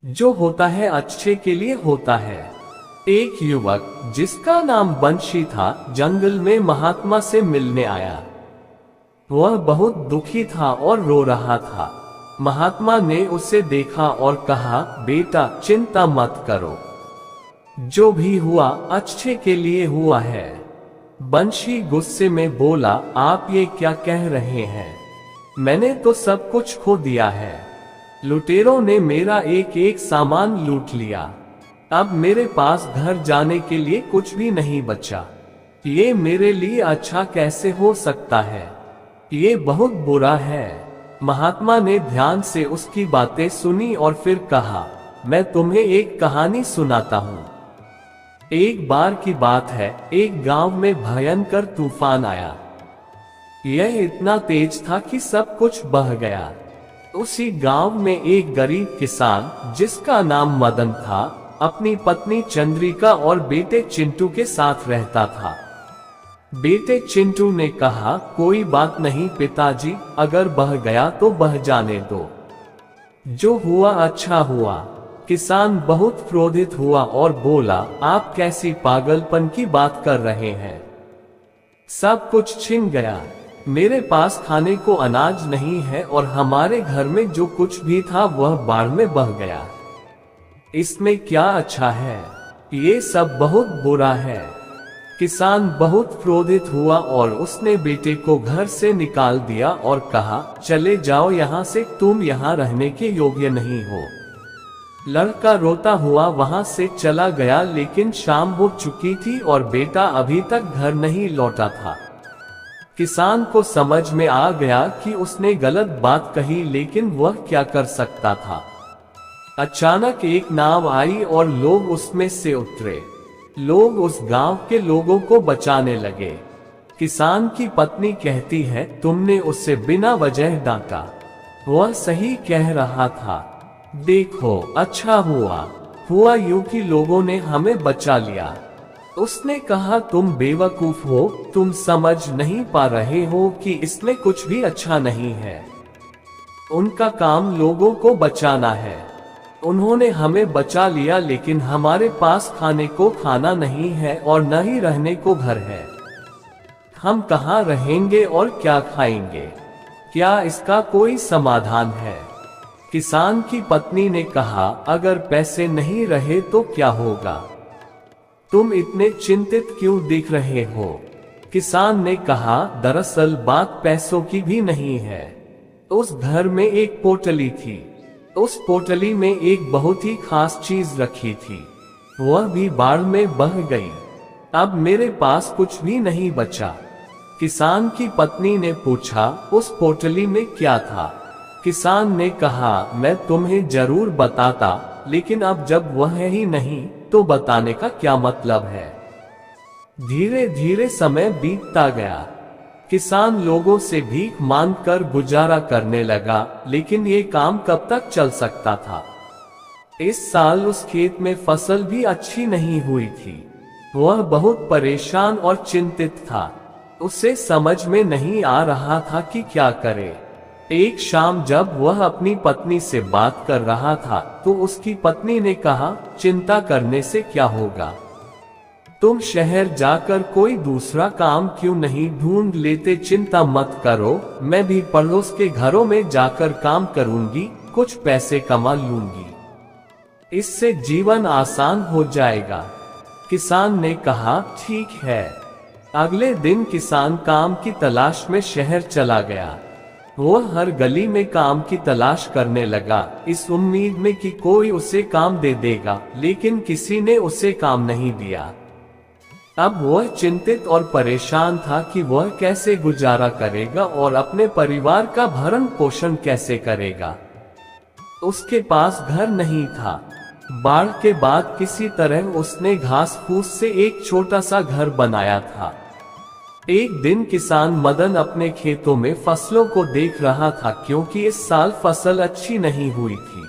जो होता है अच्छे के लिए होता है। एक युवक जिसका नाम बंशी था जंगल में महात्मा से मिलने आया। वह बहुत दुखी था और रो रहा था। महात्मा ने उसे देखा और कहा, बेटा चिंता मत करो, जो भी हुआ अच्छे के लिए हुआ है। बंशी गुस्से में बोला, आप ये क्या कह रहे हैं? मैंने तो सब कुछ खो दिया है। लुटेरों ने मेरा एक एक सामान लूट लिया। अब मेरे पास घर जाने के लिए कुछ भी नहीं बचा। ये मेरे लिए अच्छा कैसे हो सकता है? ये बहुत बुरा है। महात्मा ने ध्यान से उसकी बातें सुनी और फिर कहा, मैं तुम्हें एक कहानी सुनाता हूँ। एक बार की बात है, एक गांव में भयंकर तूफान आया। यह इतना तेज था कि सब कुछ बह गया। उसी गांव में एक गरीब किसान जिसका नाम मदन था, अपनी पत्नी चंद्रिका और बेटे चिंटू के साथ रहता था। बेटे चिंटू ने कहा, कोई बात नहीं पिताजी, अगर बह गया तो बह जाने दो। जो हुआ अच्छा हुआ। किसान बहुत क्रोधित हुआ और बोला, आप कैसी पागलपन की बात कर रहे हैं? सब कुछ छिन गया। मेरे पास खाने को अनाज नहीं है और हमारे घर में जो कुछ भी था वह बाढ़ में बह गया। इसमें क्या अच्छा है? ये सब बहुत बुरा है। किसान बहुत क्रोधित हुआ और उसने बेटे को घर से निकाल दिया और कहा, चले जाओ यहाँ से, तुम यहाँ रहने के योग्य नहीं हो। लड़का रोता हुआ वहां से चला गया, लेकिन शाम हो चुकी थी और बेटा अभी तक घर नहीं लौटा था। किसान को समझ में आ गया कि उसने गलत बात कही, लेकिन वह क्या कर सकता था। अचानक एक नाव आई और लोग उसमें से उतरे। लोग उस गांव के लोगों को बचाने लगे। किसान की पत्नी कहती है, तुमने उससे बिना वजह डांटा। वह सही कह रहा था। देखो, अच्छा हुआ यूं कि लोगों ने हमें बचा लिया। उसने कहा, तुम बेवकूफ हो, तुम समझ नहीं पा रहे हो कि इसमें कुछ भी अच्छा नहीं है। उनका काम लोगों को बचाना है। उन्होंने हमें बचा लिया, लेकिन हमारे पास खाने को खाना नहीं है और न ही रहने को घर है। हम कहाँ रहेंगे और क्या खाएंगे? क्या इसका कोई समाधान है? किसान की पत्नी ने कहा, अगर पैसे नहीं रहे तो क्या होगा? तुम इतने चिंतित क्यों दिख रहे हो? किसान ने कहा, दरअसल बात पैसों की भी नहीं है। उस घर में एक पोटली थी। उस पोटली में एक बहुत ही खास चीज रखी थी। वह भी बाढ़ में बह गई। अब मेरे पास कुछ भी नहीं बचा। किसान की पत्नी ने पूछा, उस पोटली में क्या था? किसान ने कहा, मैं तुम्हें जरूर बताता, लेकिन अब जब वह है ही नहीं तो बताने का क्या मतलब है? धीरे धीरे समय बीतता गया। किसान लोगों से भीख मांगकर गुजारा करने लगा, लेकिन ये काम कब तक चल सकता था? इस साल उस खेत में फसल भी अच्छी नहीं हुई थी। वह बहुत परेशान और चिंतित था। उसे समझ में नहीं आ रहा था कि क्या करे। एक शाम जब वह अपनी पत्नी से बात कर रहा था तो उसकी पत्नी ने कहा, चिंता करने से क्या होगा? तुम शहर जाकर कोई दूसरा काम क्यों नहीं ढूंढ लेते? चिंता मत करो, मैं भी पड़ोस के घरों में जाकर काम करूंगी, कुछ पैसे कमा लूंगी। इससे जीवन आसान हो जाएगा। किसान ने कहा, ठीक है। अगले दिन किसान काम की तलाश में शहर चला गया। वह हर गली में काम की तलाश करने लगा, इस उम्मीद में कि कोई उसे काम दे देगा, लेकिन किसी ने उसे काम नहीं दिया। अब वह चिंतित और परेशान था कि वह कैसे गुजारा करेगा और अपने परिवार का भरण पोषण कैसे करेगा। उसके पास घर नहीं था। बाढ़ के बाद किसी तरह उसने घास फूस से एक छोटा सा घर बनाया था। एक दिन किसान मदन अपने खेतों में फसलों को देख रहा था, क्योंकि इस साल फसल अच्छी नहीं हुई थी।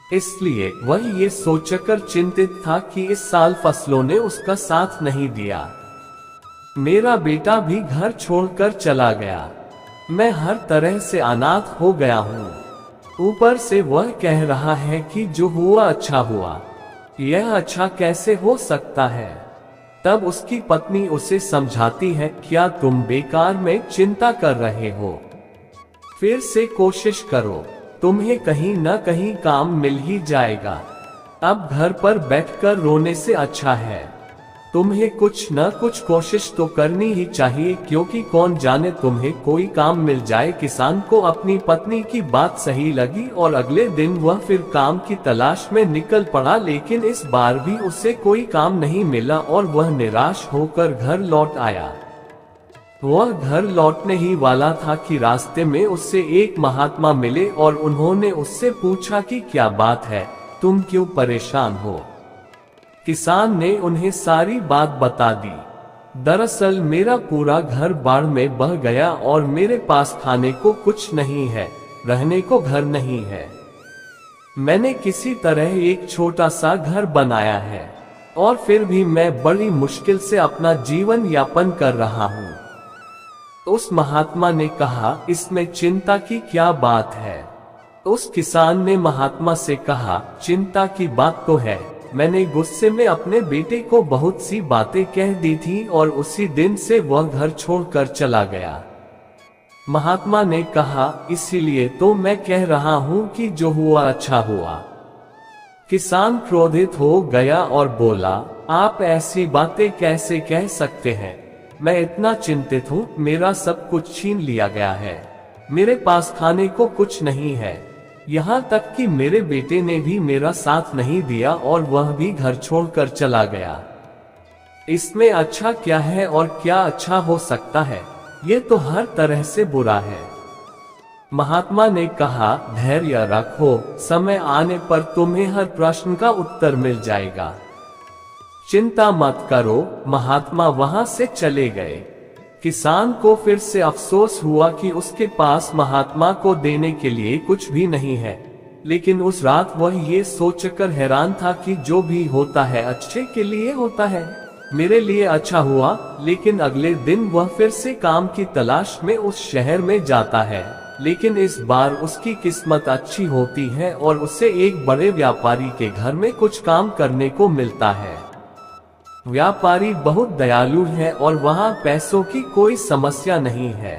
इसलिए वह ये सोचकर चिंतित था कि इस साल फसलों ने उसका साथ नहीं दिया। मेरा बेटा भी घर छोड़कर चला गया। मैं हर तरह से अनाथ हो गया हूँ। ऊपर से वह कह रहा है कि जो हुआ अच्छा हुआ। यह अच्छा कैसे हो सकता है? तब उसकी पत्नी उसे समझाती है, क्या तुम बेकार में चिंता कर रहे हो? फिर से कोशिश करो, तुम्हें कहीं न कहीं काम मिल ही जाएगा। अब घर पर बैठकर रोने से अच्छा है तुम्हें कुछ न कुछ कोशिश तो करनी ही चाहिए, क्योंकि कौन जाने तुम्हें कोई काम मिल जाए। किसान को अपनी पत्नी की बात सही लगी और अगले दिन वह फिर काम की तलाश में निकल पड़ा, लेकिन इस बार भी उसे कोई काम नहीं मिला और वह निराश होकर घर लौट आया। वह घर लौटने ही वाला था कि रास्ते में उससे एक महात्मा मिले और उन्होंने उससे पूछा कि क्या बात है, तुम क्यों परेशान हो? किसान ने उन्हें सारी बात बता दी। दरअसल मेरा पूरा घर बाढ़ में बह गया और मेरे पास खाने को कुछ नहीं है, रहने को घर नहीं है। मैंने किसी तरह एक छोटा सा घर बनाया है और फिर भी मैं बड़ी मुश्किल से अपना जीवन यापन कर रहा हूँ। उस महात्मा ने कहा, इसमें चिंता की क्या बात है? उस किसान ने महात्मा से कहा, चिंता की बात तो है, मैंने गुस्से में अपने बेटे को बहुत सी बातें कह दी थी और उसी दिन से वह घर छोड़कर चला गया। महात्मा ने कहा, इसीलिए तो मैं कह रहा हूँ कि जो हुआ अच्छा हुआ। किसान क्रोधित हो गया और बोला, आप ऐसी बातें कैसे कह सकते हैं? मैं इतना चिंतित हूँ, मेरा सब कुछ छीन लिया गया है, मेरे पास खाने को कुछ नहीं है, यहाँ तक कि मेरे बेटे ने भी मेरा साथ नहीं दिया और वह भी घर छोड़कर चला गया। इसमें अच्छा क्या है और क्या अच्छा हो सकता है? ये तो हर तरह से बुरा है। महात्मा ने कहा, धैर्य रखो, समय आने पर तुम्हें हर प्रश्न का उत्तर मिल जाएगा, चिंता मत करो। महात्मा वहां से चले गए। किसान को फिर से अफसोस हुआ कि उसके पास महात्मा को देने के लिए कुछ भी नहीं है, लेकिन उस रात वह ये सोचकर हैरान था कि जो भी होता है अच्छे के लिए होता है, मेरे लिए अच्छा हुआ। लेकिन अगले दिन वह फिर से काम की तलाश में उस शहर में जाता है, लेकिन इस बार उसकी किस्मत अच्छी होती है और उसे एक बड़े व्यापारी के घर में कुछ काम करने को मिलता है। व्यापारी बहुत दयालु है और वहाँ पैसों की कोई समस्या नहीं है।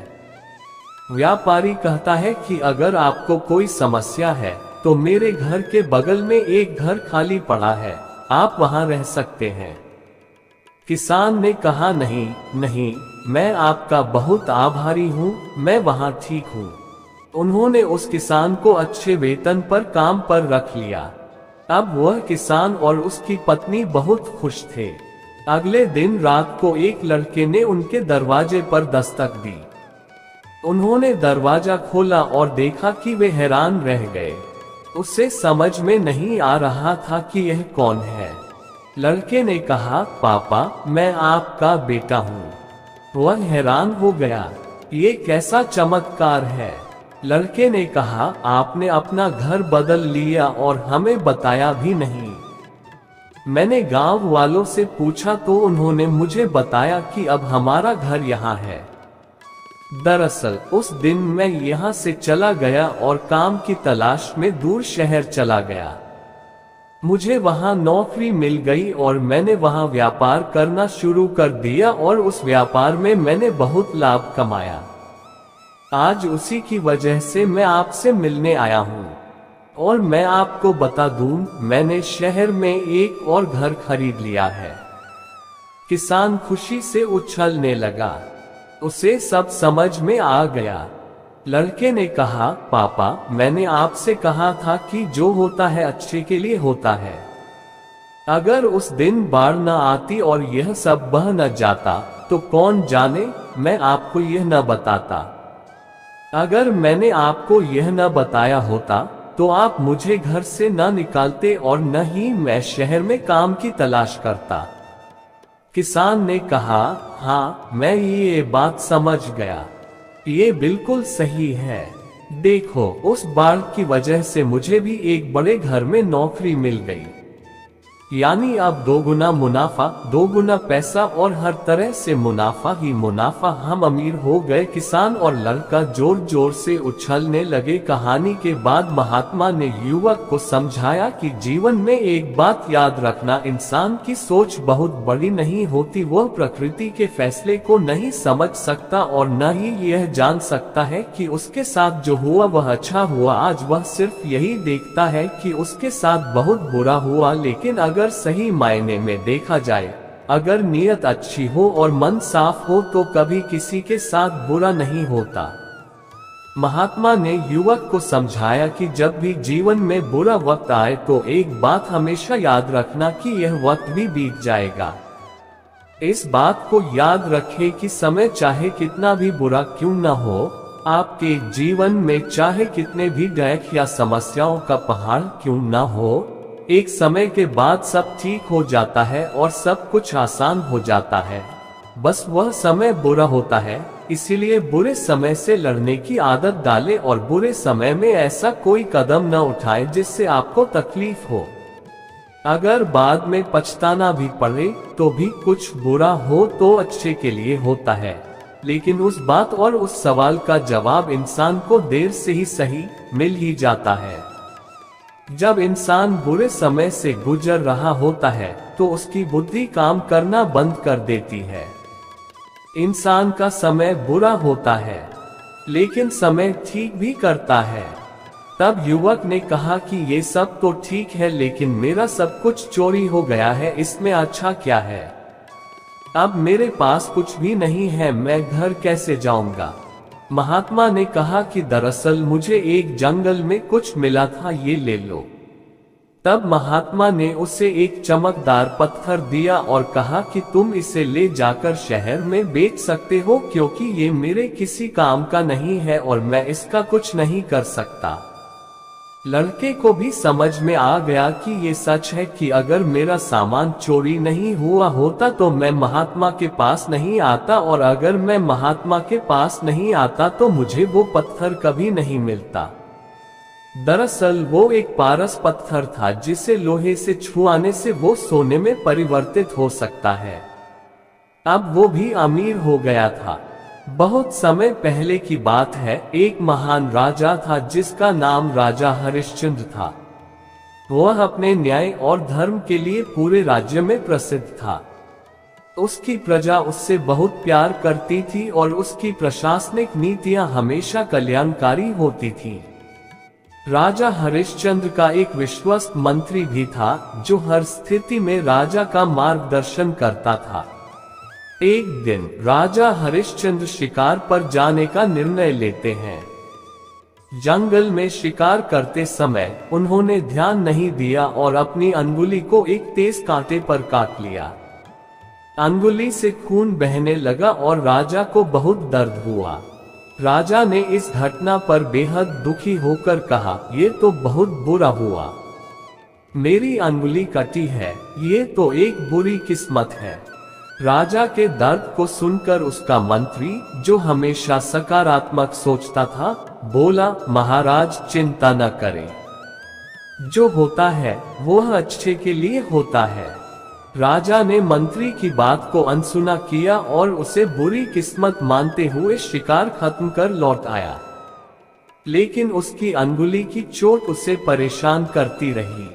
व्यापारी कहता है कि अगर आपको कोई समस्या है तो मेरे घर के बगल में एक घर खाली पड़ा है, आप वहाँ रह सकते हैं। किसान ने कहा, नहीं, मैं आपका बहुत आभारी हूँ, मैं वहाँ ठीक हूँ। उन्होंने उस किसान को अच्छे वेतन पर काम पर रख लिया। अब वह किसान और उसकी पत्नी बहुत खुश थे। अगले दिन रात को एक लड़के ने उनके दरवाजे पर दस्तक दी। उन्होंने दरवाजा खोला और देखा कि वे हैरान रह गए। उसे समझ में नहीं आ रहा था कि यह कौन है। लड़के ने कहा, पापा, मैं आपका बेटा हूँ। वह हैरान हो गया, ये कैसा चमत्कार है? लड़के ने कहा, आपने अपना घर बदल लिया और हमें बताया भी नहीं। मैंने गांव वालों से पूछा तो उन्होंने मुझे बताया कि अब हमारा घर यहाँ है। दरअसल उस दिन मैं यहाँ से चला गया और काम की तलाश में दूर शहर चला गया। मुझे वहाँ नौकरी मिल गई और मैंने वहाँ व्यापार करना शुरू कर दिया और उस व्यापार में मैंने बहुत लाभ कमाया। आज उसी की वजह से मैं आपसे मिलने आया हूँ। और मैं आपको बता दूं, मैंने शहर में एक और घर खरीद लिया है। किसान खुशी से उछलने लगा, उसे सब समझ में आ गया। लड़के ने कहा, पापा, मैंने आपसे कहा था कि जो होता है अच्छे के लिए होता है। अगर उस दिन बाढ़ न आती और यह सब बह न जाता तो कौन जाने मैं आपको यह न बताता। अगर मैंने आपको यह न बताया होता तो आप मुझे घर से न निकालते और न ही मैं शहर में काम की तलाश करता। किसान ने कहा, हाँ, मैं ये बात समझ गया, ये बिल्कुल सही है। देखो, उस बाढ़ की वजह से मुझे भी एक बड़े घर में नौकरी मिल गई। यानी अब 2 गुना मुनाफा, 2 गुना पैसा और हर तरह से मुनाफा ही मुनाफा। हम अमीर हो गए। किसान और लड़का जोर जोर से उछलने लगे। कहानी के बाद महात्मा ने युवक को समझाया कि जीवन में एक बात याद रखना, इंसान की सोच बहुत बड़ी नहीं होती। वह प्रकृति के फैसले को नहीं समझ सकता और न ही यह जान सकता है कि उसके साथ जो हुआ वह अच्छा हुआ। आज वह सिर्फ यही देखता है कि उसके साथ बहुत बुरा हुआ। लेकिन अगर सही मायने में देखा जाए, अगर नीयत अच्छी हो और मन साफ हो तो कभी किसी के साथ बुरा नहीं होता। महात्मा ने युवक को समझाया कि जब भी जीवन में बुरा वक्त आए तो एक बात हमेशा याद रखना कि यह वक्त भी बीत जाएगा। इस बात को याद रखें कि समय चाहे कितना भी बुरा क्यों न हो, आपके जीवन में चाहे कितने भी डैक या समस्याओं का पहाड़ क्यों न हो, एक समय के बाद सब ठीक हो जाता है और सब कुछ आसान हो जाता है। बस वह समय बुरा होता है, इसीलिए बुरे समय से लड़ने की आदत डालें और बुरे समय में ऐसा कोई कदम न उठाएं जिससे आपको तकलीफ हो। अगर बाद में पछताना भी पड़े तो भी कुछ बुरा हो तो अच्छे के लिए होता है, लेकिन उस बात और उस सवाल का जवाब इंसान को देर से ही सही मिल ही जाता है। जब इंसान बुरे समय से गुजर रहा होता है तो उसकी बुद्धि काम करना बंद कर देती है। इंसान का समय बुरा होता है, लेकिन समय ठीक भी करता है। तब युवक ने कहा कि ये सब तो ठीक है, लेकिन मेरा सब कुछ चोरी हो गया है, इसमें अच्छा क्या है? अब मेरे पास कुछ भी नहीं है, मैं घर कैसे जाऊंगा? महात्मा ने कहा कि दरअसल मुझे एक जंगल में कुछ मिला था, ये ले लो। तब महात्मा ने उसे एक चमकदार पत्थर दिया और कहा कि तुम इसे ले जाकर शहर में बेच सकते हो, क्योंकि ये मेरे किसी काम का नहीं है और मैं इसका कुछ नहीं कर सकता। लड़के को भी समझ में आ गया कि ये सच है कि अगर मेरा सामान चोरी नहीं हुआ होता तो मैं महात्मा के पास नहीं आता, और अगर मैं महात्मा के पास नहीं आता तो मुझे वो पत्थर कभी नहीं मिलता। दरअसल वो एक पारस पत्थर था जिसे लोहे से छुआने से वो सोने में परिवर्तित हो सकता है। अब वो भी अमीर हो गया था। बहुत समय पहले की बात है, एक महान राजा था जिसका नाम राजा हरिश्चंद्र था। वह अपने न्याय और धर्म के लिए पूरे राज्य में प्रसिद्ध था। उसकी प्रजा उससे बहुत प्यार करती थी और उसकी प्रशासनिक नीतियां हमेशा कल्याणकारी होती थीं। राजा हरिश्चंद्र का एक विश्वस्त मंत्री भी था जो हर स्थिति में राजा का मार्गदर्शन करता था। एक दिन राजा हरिश्चंद्र शिकार पर जाने का निर्णय लेते हैं। जंगल में शिकार करते समय उन्होंने ध्यान नहीं दिया और अपनी अंगुली को एक तेज कांटे पर काट लिया। अंगुली से खून बहने लगा और राजा को बहुत दर्द हुआ। राजा ने इस घटना पर बेहद दुखी होकर कहा, ये तो बहुत बुरा हुआ, मेरी अंगुली कटी है, ये तो एक बुरी किस्मत है। राजा के दर्द को सुनकर उसका मंत्री, जो हमेशा सकारात्मक सोचता था, बोला, महाराज चिंता न करें, जो होता है वह अच्छे के लिए होता है। राजा ने मंत्री की बात को अनसुना किया और उसे बुरी किस्मत मानते हुए शिकार खत्म कर लौट आया। लेकिन उसकी अंगुली की चोट उसे परेशान करती रही।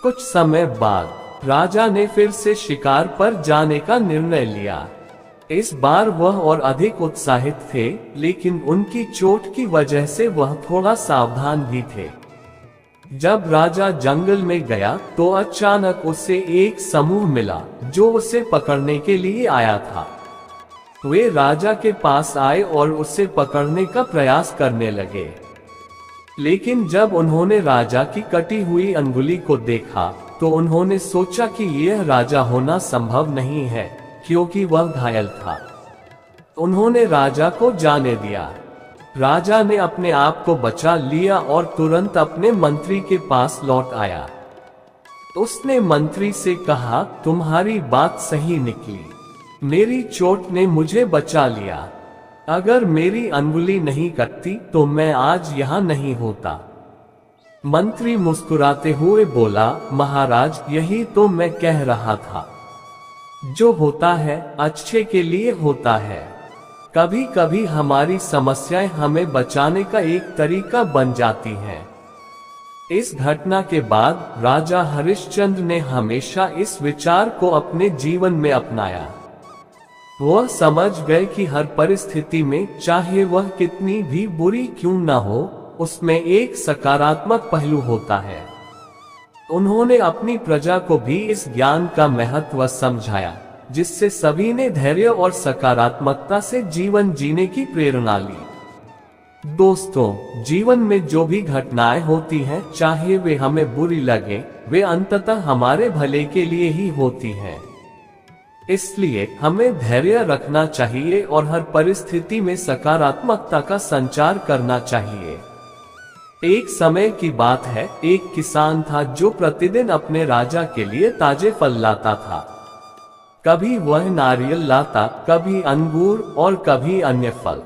कुछ समय बाद राजा ने फिर से शिकार पर जाने का निर्णय लिया। इस बार वह और अधिक उत्साहित थे, लेकिन उनकी चोट की वजह से वह थोड़ा सावधान भी थे। जब राजा जंगल में गया तो अचानक उसे एक समूह मिला जो उसे पकड़ने के लिए आया था। वे राजा के पास आए और उसे पकड़ने का प्रयास करने लगे, लेकिन जब उन्होंने राजा की कटी हुई अंगुली को देखा तो उन्होंने सोचा कि यह राजा होना संभव नहीं है, क्योंकि वह घायल था। उन्होंने राजा को जाने दिया। राजा ने अपने आप को बचा लिया और तुरंत अपने मंत्री के पास लौट आया। उसने मंत्री से कहा, तुम्हारी बात सही निकली, मेरी चोट ने मुझे बचा लिया। अगर मेरी अंगुली नहीं कटती तो मैं आज यहाँ नहीं होता। मंत्री मुस्कुराते हुए बोला, महाराज यही तो मैं कह रहा था, जो होता है अच्छे के लिए होता है। कभी कभी हमारी समस्याएं हमें बचाने का एक तरीका बन जाती हैं। इस घटना के बाद राजा हरिश्चंद्र ने हमेशा इस विचार को अपने जीवन में अपनाया। वह समझ गए कि हर परिस्थिति में, चाहे वह कितनी भी बुरी क्यों न हो, उसमें एक सकारात्मक पहलू होता है। उन्होंने अपनी प्रजा को भी इस ज्ञान का महत्व समझाया, जिससे सभी ने धैर्य और सकारात्मकता से जीवन जीने की प्रेरणा ली। दोस्तों, जीवन में जो भी घटनाएं होती हैं, चाहे वे हमें बुरी लगे, वे अंततः हमारे भले के लिए ही होती हैं। इसलिए हमें धैर्य रखना चाहिए और हर परिस्थिति में सकारात्मकता का संचार करना चाहिए। एक समय की बात है, एक किसान था जो प्रतिदिन अपने राजा के लिए ताजे फल लाता था। कभी वह नारियल लाता, कभी अंगूर और कभी अन्य फल।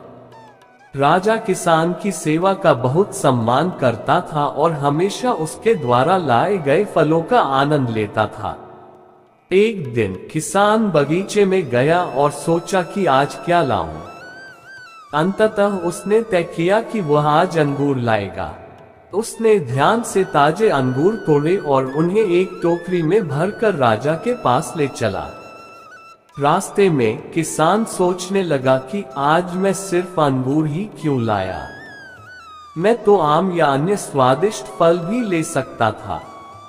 राजा किसान की सेवा का बहुत सम्मान करता था और हमेशा उसके द्वारा लाए गए फलों का आनंद लेता था। एक दिन किसान बगीचे में गया और सोचा कि आज क्या लाऊं। अंततः उसने तय किया कि वह आज अंगूर लाएगा। उसने ध्यान से ताजे अंगूर तोड़े और उन्हें एक टोकरी में भरकर राजा के पास ले चला। रास्ते में किसान सोचने लगा कि आज मैं सिर्फ अंगूर ही क्यों लाया, मैं तो आम या अन्य स्वादिष्ट फल भी ले सकता था।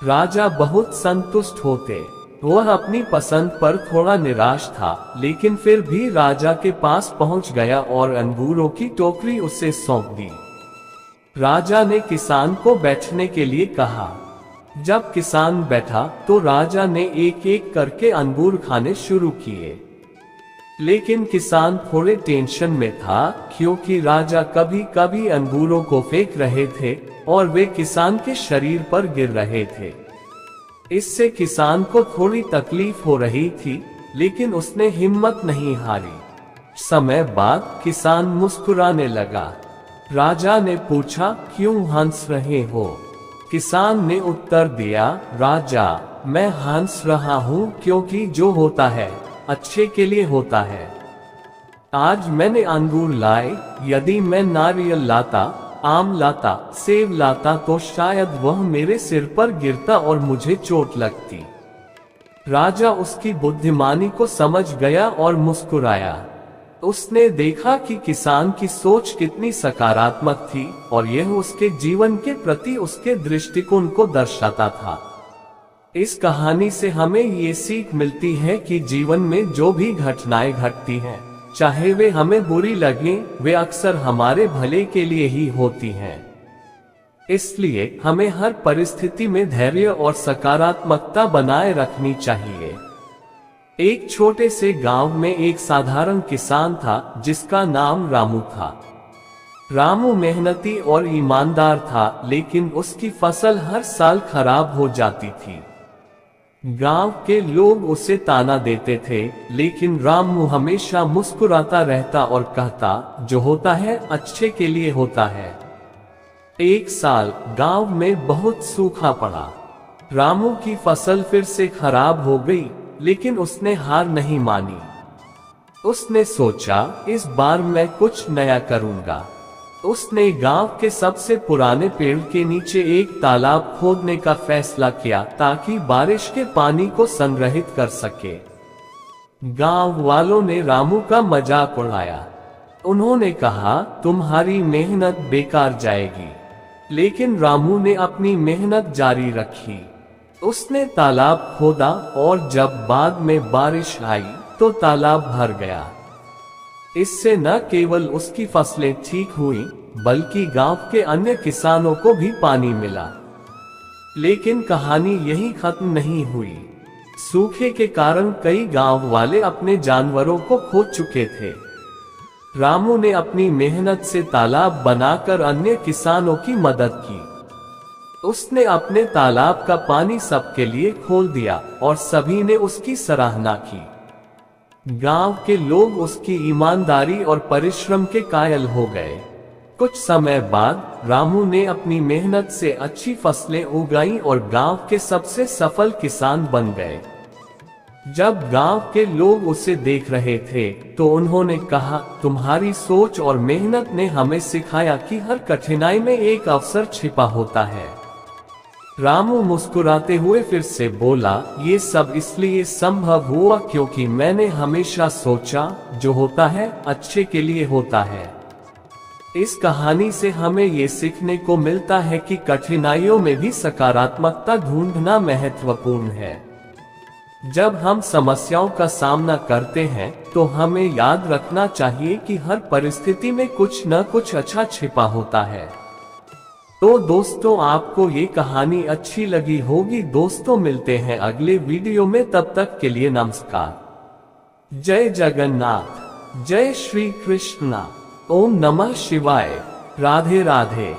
राजा बहुत संतुष्ट होते। वह अपनी पसंद पर थोड़ा निराश था, लेकिन फिर भी राजा के पास पहुंच गया और अंगूरों की टोकरी उसे सौंप दी। राजा ने किसान को बैठने के लिए कहा। जब किसान बैठा तो राजा ने एक एक करके अंगूर खाने शुरू किए। लेकिन किसान थोड़े टेंशन में था, क्योंकि राजा कभी कभी अंगूरों को फेंक रहे थे और वे किसान के शरीर पर गिर रहे थे। इससे किसान को थोड़ी तकलीफ हो रही थी, लेकिन उसने हिम्मत नहीं हारी। समय बाद किसान मुस्कुराने लगा। राजा ने पूछा, क्यों हंस रहे हो? किसान ने उत्तर दिया, राजा, मैं हंस रहा हूँ क्योंकि जो होता है अच्छे के लिए होता है। आज मैंने अंगूर लाए, यदि मैं नारियल लाता, आम लाता, सेब लाता तो शायद वह मेरे सिर पर गिरता और मुझे चोट लगती। राजा उसकी बुद्धिमानी को समझ गया और मुस्कुराया। उसने देखा कि किसान की सोच कितनी सकारात्मक थी और यह उसके जीवन के प्रति उसके दृष्टिकोण को दर्शाता था। इस कहानी से हमें ये सीख मिलती है कि जीवन में जो भी घटनाएं घटती हैं, चाहे वे हमें बुरी लगें, वे अक्सर हमारे भले के लिए ही होती हैं। इसलिए हमें हर परिस्थिति में धैर्य और सकारात्मकता बनाए रखनी चाहिए। एक छोटे से गांव में एक साधारण किसान था, जिसका नाम रामू था। रामू मेहनती और ईमानदार था, लेकिन उसकी फसल हर साल खराब हो जाती थी। गांव के लोग उसे ताना देते थे, लेकिन रामू हमेशा मुस्कुराता रहता और कहता, जो होता है अच्छे के लिए होता है। एक साल गांव में बहुत सूखा पड़ा। रामू की फसल फिर से खराब हो गई, लेकिन उसने हार नहीं मानी। उसने सोचा, इस बार मैं कुछ नया करूंगा। उसने गांव के सबसे पुराने पेड़ के नीचे एक तालाब खोदने का फैसला किया, ताकि बारिश के पानी को संग्रहित कर सके। गांव वालों ने रामू का मजाक उड़ाया। उन्होंने कहा, तुम्हारी मेहनत बेकार जाएगी। लेकिन रामू ने अपनी मेहनत जारी रखी। उसने तालाब खोदा और जब बाद में बारिश आई तो तालाब भर गया। इससे न केवल उसकी फसलें ठीक हुई, बल्कि गांव के अन्य किसानों को भी पानी मिला। लेकिन कहानी यही खत्म नहीं हुई। सूखे के कारण कई गांव वाले अपने जानवरों को खो चुके थे। रामू ने अपनी मेहनत से तालाब बनाकर अन्य किसानों की मदद की। उसने अपने तालाब का पानी सबके लिए खोल दिया और सभी ने उसकी सराहना की। गांव के लोग उसकी ईमानदारी और परिश्रम के कायल हो गए। कुछ समय बाद रामू ने अपनी मेहनत से अच्छी फसलें उगाई और गांव के सबसे सफल किसान बन गए। जब गांव के लोग उसे देख रहे थे तो उन्होंने कहा, तुम्हारी सोच और मेहनत ने हमें सिखाया कि हर कठिनाई में एक अवसर छिपा होता है। रामू मुस्कुराते हुए फिर से बोला, ये सब इसलिए संभव हुआ क्योंकि मैंने हमेशा सोचा, जो होता है अच्छे के लिए होता है। इस कहानी से हमें ये सीखने को मिलता है कि कठिनाइयों में भी सकारात्मकता ढूंढना महत्वपूर्ण है। जब हम समस्याओं का सामना करते हैं तो हमें याद रखना चाहिए कि हर परिस्थिति में कुछ न कुछ अच्छा छिपा होता है। तो दोस्तों, आपको ये कहानी अच्छी लगी होगी। दोस्तों, मिलते हैं अगले वीडियो में, तब तक के लिए नमस्कार। जय जगन्नाथ, जय श्री कृष्णा, ओम नमः शिवाय, राधे राधे।